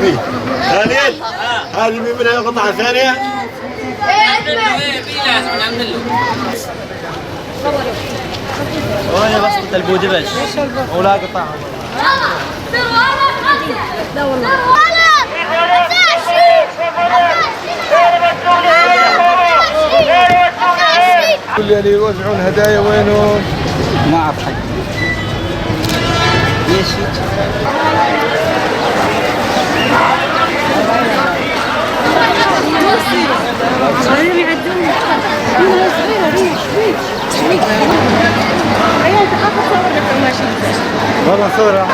فيه. خالد هذه من منها قطعة ثانية؟ وهي بسطة البودبش ولا قطع. لا والله. كل اللي يوزعون هدايا وينهم؟ ما أعرف حق. ليش هيك؟ صغيرين يعدون. صغيرة ريش. عيال تخاف تصور لك ماشي. والله صورة.